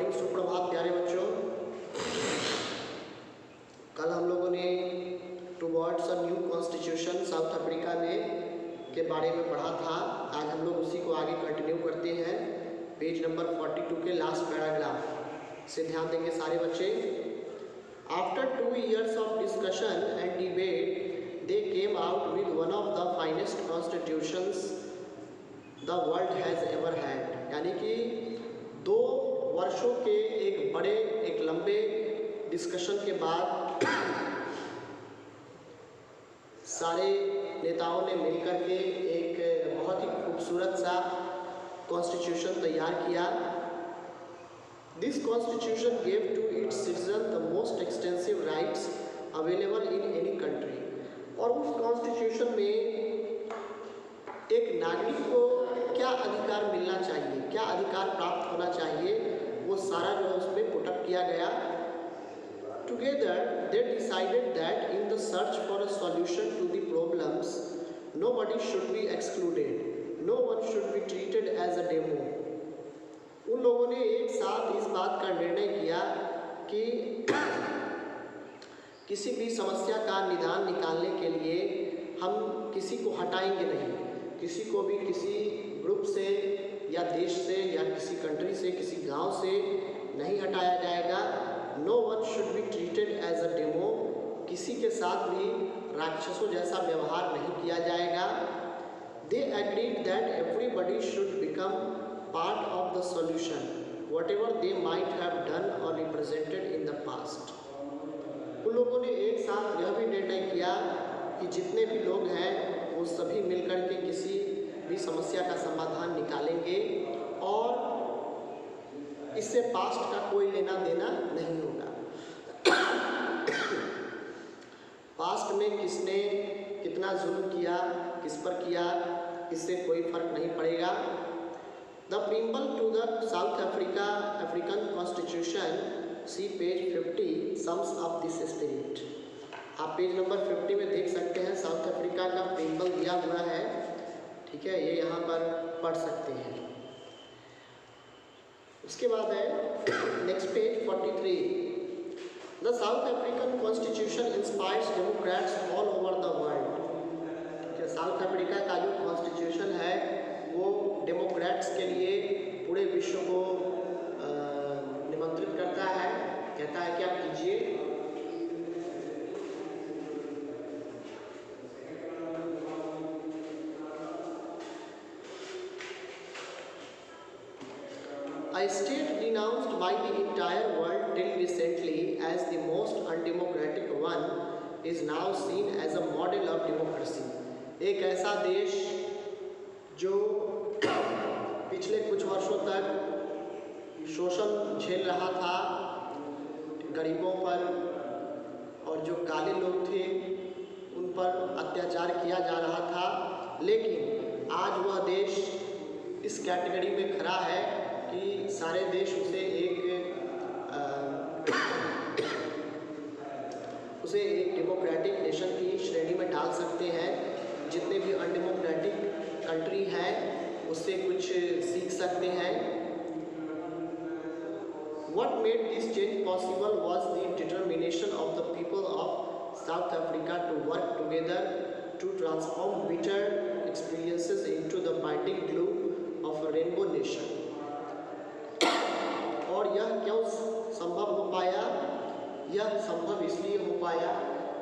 Morning, सुप्रभात प्यारे बच्चों। कल हम लोगों ने towards a new constitution south Africa में के बारे में पढ़ा था। आज हम लोग उसी को आगे कंटिन्यू करते हैं। पेज नंबर 42 के लास्ट पैराग्राफ से ध्यान देंगे सारे बच्चे। After 2 years of discussion and debate, they came out with one of the finest constitutions the world has ever had। यानी कि 2 वर्षों के एक लंबे डिस्कशन के बाद सारे नेताओं ने मिलकर के एक बहुत ही खूबसूरत सा कॉन्स्टिट्यूशन तैयार किया। This constitution gave to its citizen the most extensive rights available in any country. और उस कॉन्स्टिट्यूशन में एक नागरिक को क्या अधिकार मिलना चाहिए, क्या अधिकार प्राप्त होना चाहिए, वो सारा जो है उसमें पुटअप किया गया। Together they decided that in the search for a solution to the problems, nobody should be excluded, no one should be treated as a demo। उन लोगों ने एक साथ इस बात का निर्णय किया कि किसी भी समस्या का निदान निकालने के लिए हम किसी को हटाएंगे नहीं, किसी को भी किसी ग्रुप से या देश से या किसी कंट्री से, किसी गांव से नहीं हटाया जाएगा। No one should be treated as a demo, किसी के साथ भी राक्षसों जैसा व्यवहार नहीं किया जाएगा। They agreed that everybody should become part of the solution whatever they might have done और रिप्रेजेंटेड इन द पास्ट। उन लोगों ने एक साथ यह भी निर्णय किया कि जितने भी लोग हैं वो सभी मिलकर के किसी भी समस्या का समाधान निकालेंगे और इससे पास्ट का कोई लेना देना नहीं होगा। पास्ट में किसने कितना जुल्म किया, किस पर किया, इससे कोई फर्क नहीं पड़ेगा। The preamble to the South African constitution, see page 50, sums up this spirit. आप पेज नंबर 50 में देख सकते हैं, साउथ अफ्रीका का प्रीम्बल दिया हुआ है, ठीक है, ये यहाँ पर पढ़ सकते हैं। उसके बाद है next page 43। The South African constitution inspires Democrats all over the world. South Africa का जो कॉन्स्टिट्यूशन है वो डेमोक्रेट्स के लिए पूरे विश्व को निमंत्रित करता है, कहता है कि आप कीजिए। A state denounced by the entire world till recently as the most undemocratic one is now seen as a model of democracy। एक ऐसा देश जो पिछले कुछ वर्षों तक शोषण झेल रहा था गरीबों पर, और जो काले लोग थे उन पर अत्याचार किया जा रहा था, लेकिन आज वह देश इस कैटेगरी में खड़ा है कि सारे देश उसे एक डेमोक्रेटिक नेशन की श्रेणी में डाल सकते हैं। जितने भी अनडेमोक्रेटिक कंट्री हैं उससे कुछ सीख सकते हैं। What made this change possible was the determination of the people of South Africa to work together to transform bitter experiences into the binding glue of a rainbow nation। और यह क्यों संभव हो पाया? यह संभव इसलिए हो पाया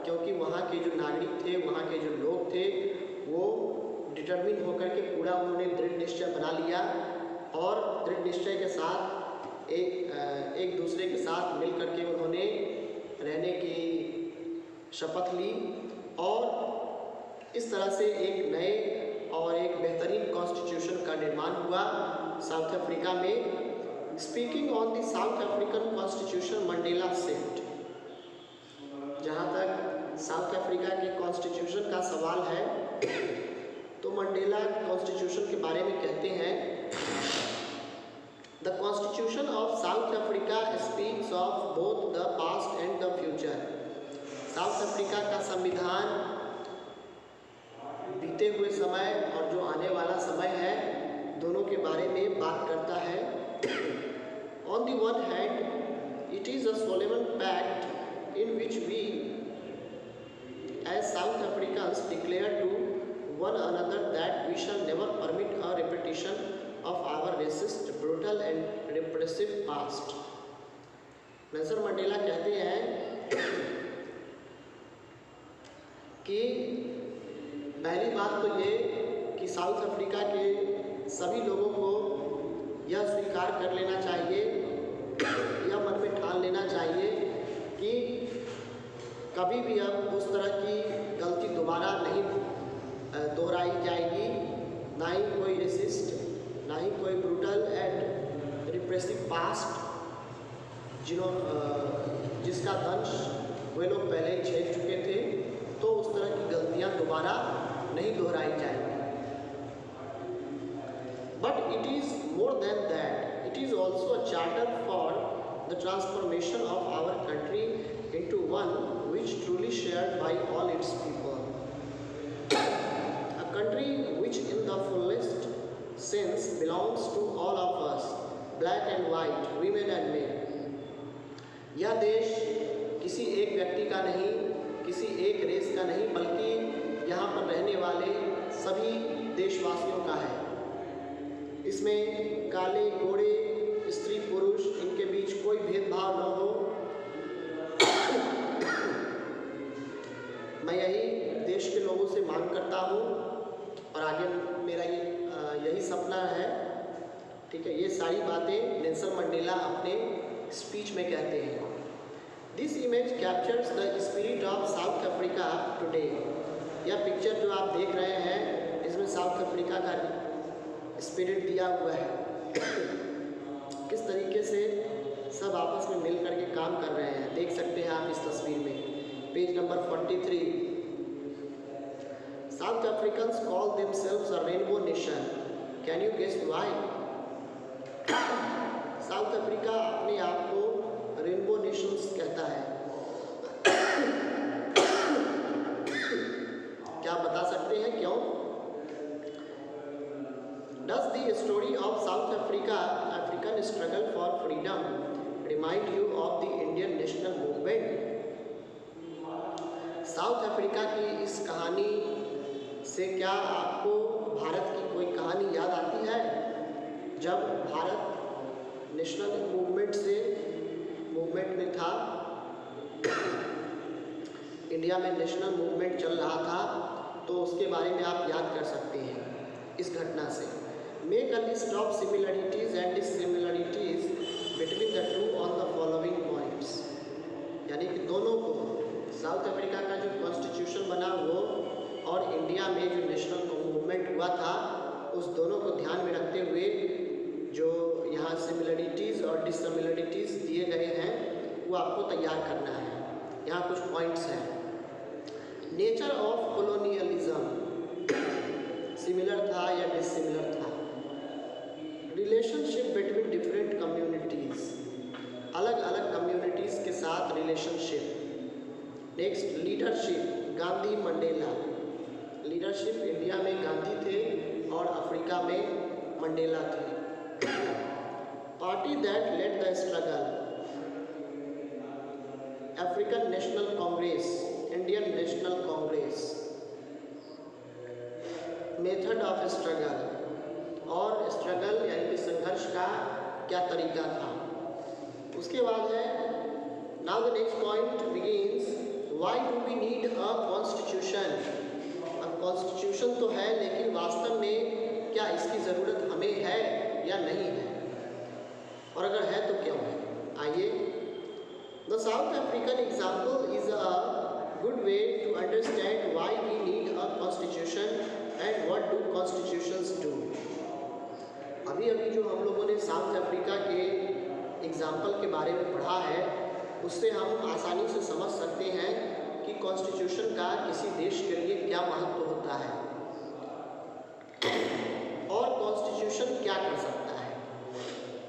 क्योंकि वहाँ के जो नागरिक थे, वहाँ के जो लोग थे, वो डिटर्मिन होकर के पूरा उन्होंने दृढ़ निश्चय बना लिया और दृढ़ निश्चय के साथ एक दूसरे के साथ मिल करके उन्होंने रहने की शपथ ली और इस तरह से एक नए और एक बेहतरीन कॉन्स्टिट्यूशन का निर्माण हुआ साउथ अफ्रीका में। Speaking on the South African Constitution, Mandela said, जहाँ तक साउथ अफ्रीका के कॉन्स्टिट्यूशन का सवाल है तो मंडेला कॉन्स्टिट्यूशन के बारे में कहते हैं, The Constitution of South Africa speaks of both the past and the future। South Africa का संविधान बीते हुए समय और जो आने वाला समय है दोनों के बारे में बात करता है। On the one hand, it is a solemn pact in which we, as South Africans, declare to one another that we shall never permit a repetition of our racist, brutal and repressive past. Nelson Mandela कहते हैं कि पहली बात तो ये कि south Africa के सभी लोगों को यह स्वीकार कर लेना चाहिए, यह मन में ठान लेना चाहिए कि कभी भी अब उस तरह की गलती दोबारा नहीं दोहराई जाएगी, ना ही कोई रेसिस्ट, ना ही कोई ब्रूटल एंड रिप्रेसिव पास्ट जिसका दंश वे लोग पहले ही झेल चुके थे, तो उस तरह की गलतियां दोबारा नहीं दोहराई जाएंगी। But it is more than that, it is also a charter for the transformation of our country into one which truly shared by all its people. A country which in the fullest sense belongs to all of us, black and white, women and men. यह देश किसी एक व्यक्ति का नहीं, किसी एक race का नहीं, बल्कि यहाँ पर रहने वाले सभी देशवासियों का है। इसमें काले, गोरे, स्त्री, पुरुष, इनके बीच कोई भेदभाव न हो। मैं यही देश के लोगों से मांग करता हूँ और आगे मेरा यही सपना है, ठीक है। ये सारी बातें नेल्सन मंडेला अपने स्पीच में कहते हैं। This image captures the spirit of south Africa today. यह पिक्चर जो आप देख रहे हैं, इसमें साउथ अफ्रीका का स्पिरिट दिया हुआ है। किस तरीके से सब आपस में मिल करके काम कर रहे हैं, देख सकते हैं आप इस तस्वीर में। Page number 43। South Africans call themselves a rainbow nation. Can you guess why? South Africa अपने आप को रेनबो नेशंस कहता है। क्या बता सकते हैं क्यों? Does the story of South African struggle for freedom remind you of the Indian national movement? South Africa की इस कहानी से क्या आपको भारत की कोई कहानी याद आती है? जब भारत नेशनल मूवमेंट में था, इंडिया में नेशनल मूवमेंट चल रहा था, तो उसके बारे में आप याद कर सकते हैं इस घटना से। Make a list of similarities and dissimilarities between the two on the following points. यानी कि दोनों को, साउथ अफ्रीका का जो कॉन्स्टिट्यूशन बना वो और इंडिया में जो नेशनल मूवमेंट हुआ था, उस दोनों को ध्यान में रखते हुए जो यहाँ सिमिलरिटीज़ और डिससिमिलरिटीज़ दिए गए हैं वो आपको तैयार करना है। यहाँ कुछ पॉइंट्स हैं। नेचर ऑफ कोलोनियलिज्म सिमिलर था या डिससिमिलर था। रिलेशनशिप बिटवीन डिफरेंट कम्युनिटीज़, अलग अलग कम्युनिटीज़ के साथ relationship. Next, leadership, Gandhi Mandela. Leadership, India में गांधी थे और अफ्रीका में मंडेला थे। Party that led the struggle, African National Congress, Indian National Congress. Method of struggle, और स्ट्रगल यानी कि संघर्ष का क्या तरीका था। उसके बाद है, now the next point begins, why do we need a constitution. अब कॉन्स्टिट्यूशन तो है, लेकिन वास्तव में क्या इसकी ज़रूरत हमें है या नहीं है, और अगर है तो क्यों है। आइए, the South African example is a good way to understand why we need a constitution and what do constitutions do. अभी जो हम लोगों ने साउथ अफ्रीका के एग्जाम्पल के बारे में पढ़ा है, उससे हम आसानी से समझ सकते हैं कि कॉन्स्टिट्यूशन का किसी देश के लिए क्या महत्व होता है और कॉन्स्टिट्यूशन क्या कर सकता है।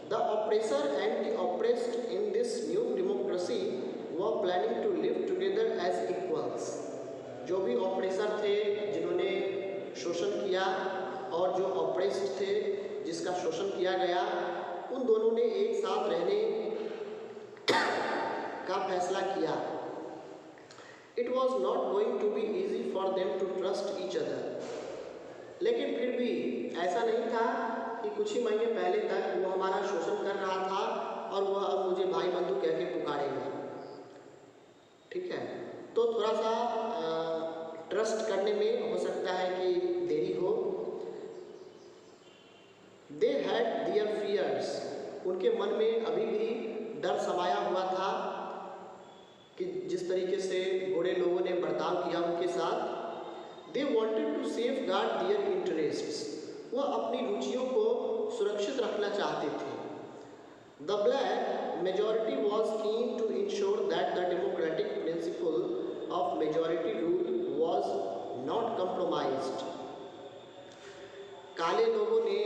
The oppressor and the oppressed in this new democracy were planning to live together as equals. जो भी ऑप्रेसर थे, जिन्होंने शोषण किया, और जो ऑप्रेस्ड थे, जिसका शोषण किया गया, उन दोनों ने एक साथ रहने का फैसला किया। It was not going to be easy for them to trust each other. लेकिन फिर भी ऐसा नहीं था कि कुछ ही महीने पहले तक वो हमारा शोषण कर रहा था और वह अब मुझे भाई बंधु कह के पुकारेगा। ठीक है, तो थोड़ा सा ट्रस्ट करने में हो सकता है कि देरी हो। दे हैड देयर फियर्स, उनके मन में अभी भी डर समाया हुआ था कि जिस तरीके से गोरे लोगों ने बर्ताव किया उनके साथ। They wanted to safeguard their interests, वह अपनी रुचियों को सुरक्षित रखना चाहते थे। The black majority was keen to ensure that the democratic principle of majority rule was not compromised. काले लोगों ने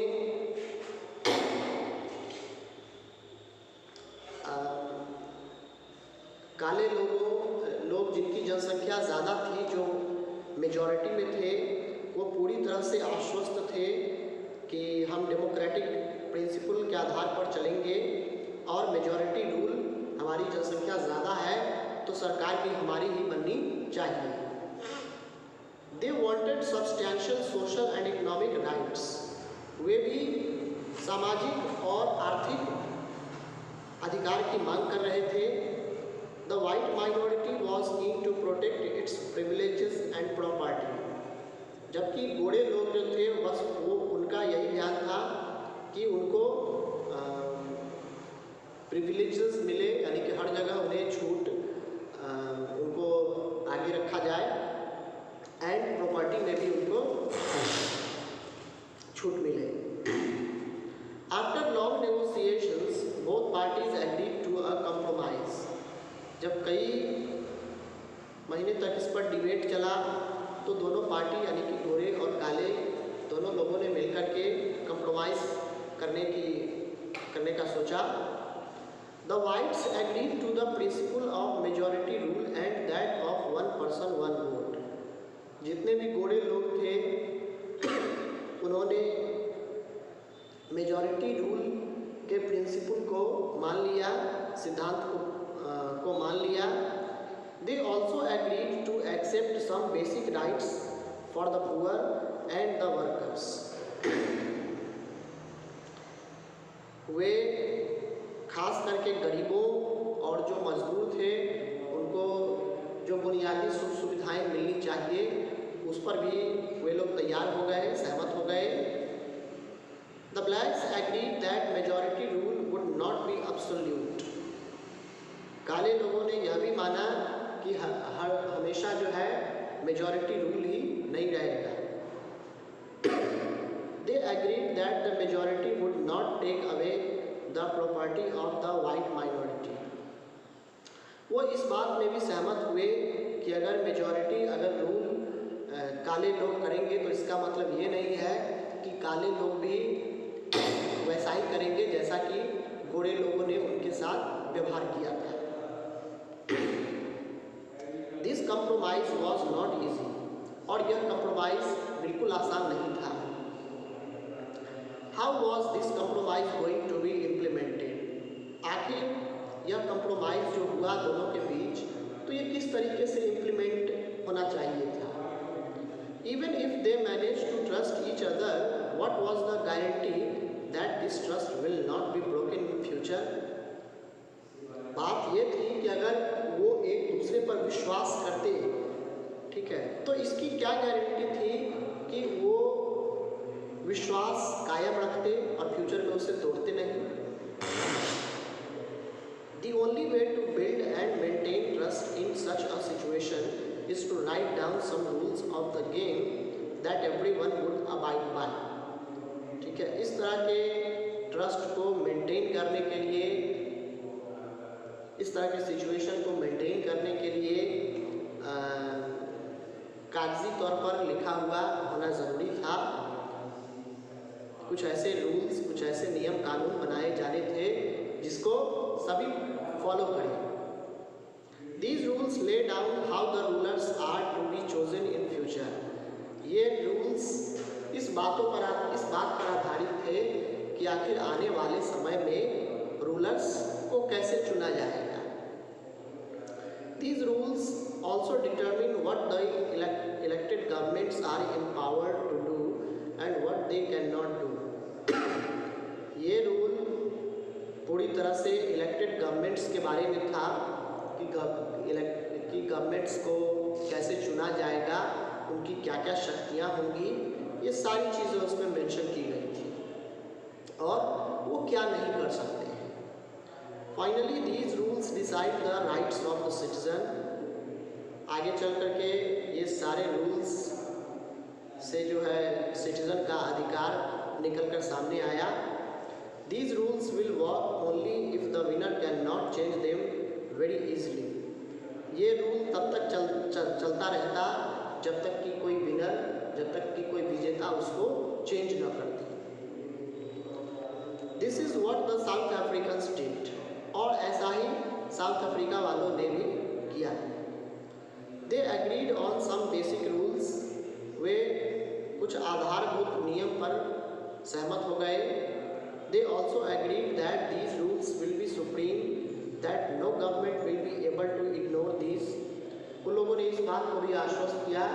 लोग जिनकी जनसंख्या ज़्यादा थी, जो मेजॉरिटी में थे, वो पूरी तरह से आश्वस्त थे कि हम डेमोक्रेटिक प्रिंसिपल के आधार पर चलेंगे और मेजॉरिटी रूल, हमारी जनसंख्या ज़्यादा है तो सरकार भी हमारी ही बननी चाहिए। They wanted substantial social and economic rights, वे भी सामाजिक और आर्थिक अधिकार की मांग कर रहे थे। The white minority was keen to protect its privileges and property, जबकि गोरे लोग जो थे बस वो उनका यही ध्यान था कि उनको प्रिविलेजेस मिले, यानी कि हर जगह उन्हें छूट उनको आगे रखा जाए एंड प्रॉपर्टी में भी उनको छूट मिले। After long negotiations both parties agreed to a compromise, जब कई महीने तक इस पर डिबेट चला तो दोनों पार्टी यानी कि गोरे और काले दोनों लोगों ने मिलकर के कंप्रोमाइज़ करने का सोचा। The whites agreed to the principle of majority rule and that of one person one vote. जितने भी गोरे लोग थे उन्होंने मेजॉरिटी रूल के प्रिंसिपल को मान लिया, सिद्धांत को मान लिया। They also agreed to accept some basic rights for the poor and the workers. वे खास करके गरीबों और जो मजदूर थे उनको जो बुनियादी सुख सुविधाएं मिलनी चाहिए उस पर भी वे लोग तैयार हो गए, सहमत हो गए। The blacks agreed that majority rule would not be absolute. काले लोगों ने यह भी माना कि हमेशा जो है मेजॉरिटी रूल ही नहीं रहेगा। They agreed that the majority would not take away the property of the white minority. वो इस बात में भी सहमत हुए कि अगर मेजॉरिटी रूल काले लोग करेंगे तो इसका मतलब ये नहीं है कि काले लोग भी वैसा ही करेंगे जैसा कि गोरे लोगों ने उनके साथ व्यवहार किया था। This compromise was not easy, और यह कंप्रोमाइज बिल्कुल आसान नहीं था। How was this compromise going to be implemented, आखिर यह कंप्रोमाइज जो हुआ दोनों के बीच तो ये किस तरीके से इम्प्लीमेंट होना चाहिए था। Even if they manage to trust each other, what was the guarantee that this trust will not be broken in future. बात ये थी कि अगर वो एक दूसरे पर विश्वास करते, ठीक है, तो इसकी क्या गारंटी थी कि वो विश्वास कायम रखते और फ्यूचर में उसे तोड़ते नहीं। The only way to build and maintain trust in such a situation is to write down some rules of the game that everyone would abide by। ठीक है, इस तरह के ट्रस्ट को मेंटेन करने के लिए, इस तरह के सिचुएशन को मेंटेन करने के लिए कागजी तौर पर लिखा हुआ होना ज़रूरी था। कुछ ऐसे रूल्स, कुछ ऐसे नियम कानून बनाए जाने थे जिसको सभी फॉलो करें। These rules lay down how the rulers are to be chosen in future। ये रूल्स इस बात पर आधारित थे कि आखिर आने वाले समय में रूलर्स को कैसे चुना जाएगा। These rules also determine what the elected governments are empowered to do and what they cannot do. ये रूल पूरी तरह से इलेक्टेड गवर्नमेंट्स के बारे में था कि गवर्नमेंट्स को कैसे चुना जाएगा, उनकी क्या क्या शक्तियाँ होंगी, ये सारी चीज़ें उसमें मेंशन की गई थी और वो क्या नहीं कर सकते हैं। Finally these rules decide the rights of the citizen. आगे चल करके ये सारे रूल्स से जो है सिटीजन का अधिकार निकल कर सामने आया। These rules will work only if the winner cannot change them very easily. ये रूल तब तक चलता रहता जब तक कि कोई विनर, जब तक कि कोई विजेता उसको चेंज न करती। This is what the South Africans did, और ऐसा ही साउथ अफ्रीका वालों ने भी किया। They agreed on some basic rules. वे कुछ आधारभूत नियम पर सहमत हो गए। They also agreed that these rules will be supreme, that no government will be able to ignore these. उन लोगों ने इस बात को भी आश्वस्त किया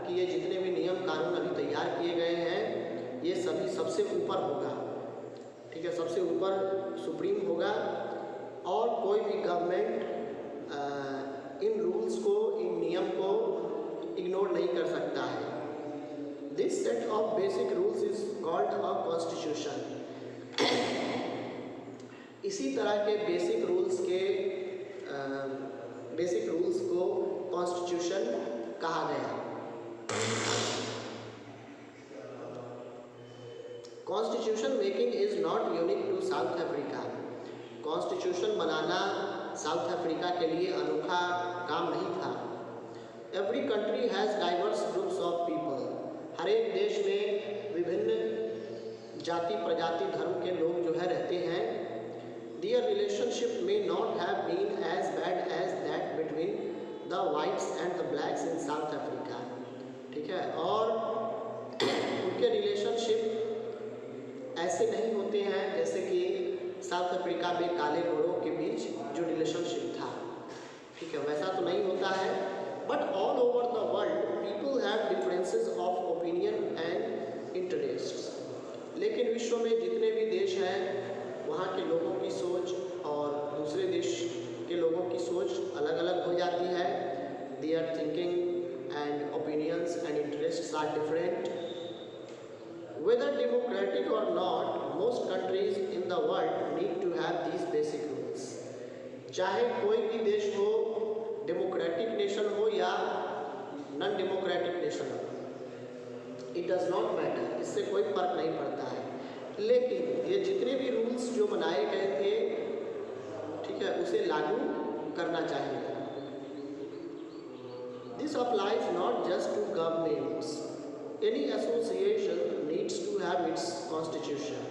कि ये जितने भी नियम कानून अभी तैयार किए गए हैं ये सभी सबसे ऊपर होगा, ठीक है, सबसे ऊपर सुप्रीम होगा और कोई भी गवर्नमेंट इन रूल्स को, इन नियम को इग्नोर नहीं कर सकता है। This set of basic rules is called a constitution. इसी तरह के बेसिक रूल्स को कॉन्स्टिट्यूशन कहा गया। Constitution making is not unique to South Africa. Constitution बनाना साउथ अफ्रीका के लिए अनोखा काम नहीं था। Every country has diverse groups of people. हर एक देश में विभिन्न जाति प्रजाति धर्म के लोग जो है रहते हैं। Their relationship may not have been as bad as that between the whites and the blacks in South Africa, ठीक है, और उनके रिलेशनशिप ऐसे नहीं होते हैं जैसे कि साउथ अफ्रीका में काले गोरों के बीच जो रिलेशनशिप था, ठीक है, वैसा तो नहीं होता है। But all over the world people have differences of opinion and interests. लेकिन विश्व में जितने भी देश हैं वहाँ के लोगों की सोच और दूसरे देश के लोगों की सोच अलग अलग हो जाती है। Their thinking and opinions and interests are different. Whether democratic or not, most countries in the world need to have these basic rules. चाहे कोई भी देश हो, डेमोक्रेटिक नेशन हो या नॉन डेमोक्रेटिक नेशन हो, इट डज नॉट मैटर, इससे कोई फर्क नहीं पड़ता है। लेकिन ये जितने भी रूल्स जो बनाए गए थे, ठीक है, उसे लागू करना चाहिए। This applies not just to governments, any association needs to have its constitution.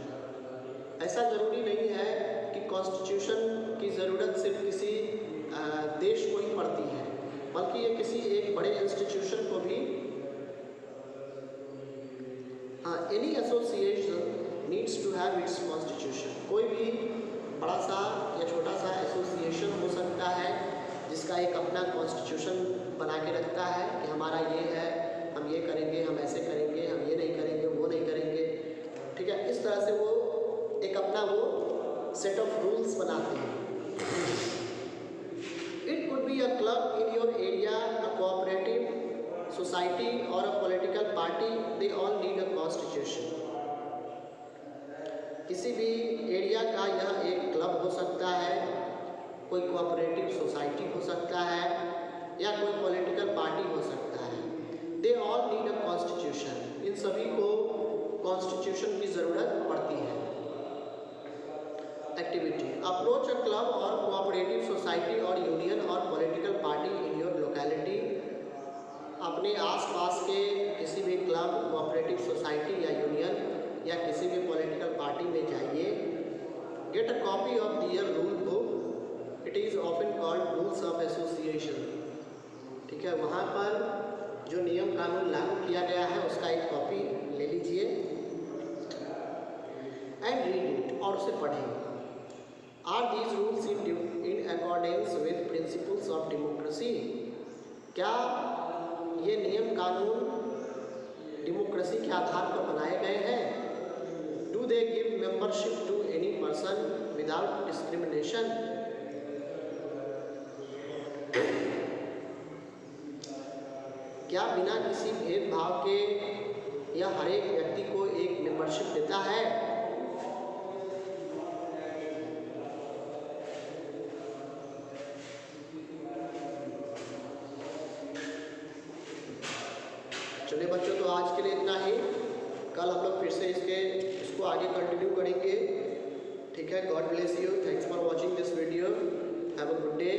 ऐसा ज़रूरी नहीं है कि कॉन्स्टिट्यूशन की ज़रूरत सिर्फ किसी देश को ही पड़ती है, बल्कि ये किसी एक बड़े इंस्टीट्यूशन को भी, any association needs to have its constitution. कोई भी बड़ा सा या छोटा सा एसोसिएशन हो सकता है जिसका एक अपना कॉन्स्टिट्यूशन बना के रखता है कि हमारा ये है, हम ये करेंगे, हम ऐसे करेंगे, हम ये नहीं करेंगे, वो नहीं करेंगे, ठीक है। इस तरह से वो एक अपना वो सेट ऑफ रूल्स बनाते हैं। It could be a club in your area, a cooperative society or a political party, they all need a constitution. किसी भी एरिया का यह एक क्लब हो सकता है, कोई कोऑपरेटिव सोसाइटी हो सकता है या कोई पॉलिटिकल पार्टी हो सकता है। They all need a constitution. इन सभी को कॉन्स्टिट्यूशन की ज़रूरत पड़ती है। Activity, approach a club or cooperative society or union or political party in your locality. अपने आसपास के किसी भी क्लब, कोऑपरेटिव सोसाइटी या यूनियन या किसी भी पॉलिटिकल पार्टी में जाइए। Get a copy of their rule book, it is often called rules of association, ठीक है। वहाँ पर जो नियम कानून लागू किया गया है उसका एक कॉपी ले लीजिए एंड रीड इट, और उसे पढ़ें। Are these rules in accordance with principles of democracy? क्या ये नियम कानून डेमोक्रेसी के आधार पर बनाए गए हैं? Do they give membership to any person without discrimination? क्या बिना किसी भेदभाव के यह हर एक व्यक्ति को एक मेंबरशिप देता है? चलिए बच्चों, तो आज के लिए इतना ही। कल हम लोग फिर से इसको आगे कंटिन्यू करेंगे। ठीक है, God bless you, thanks for watching this video, have a good day.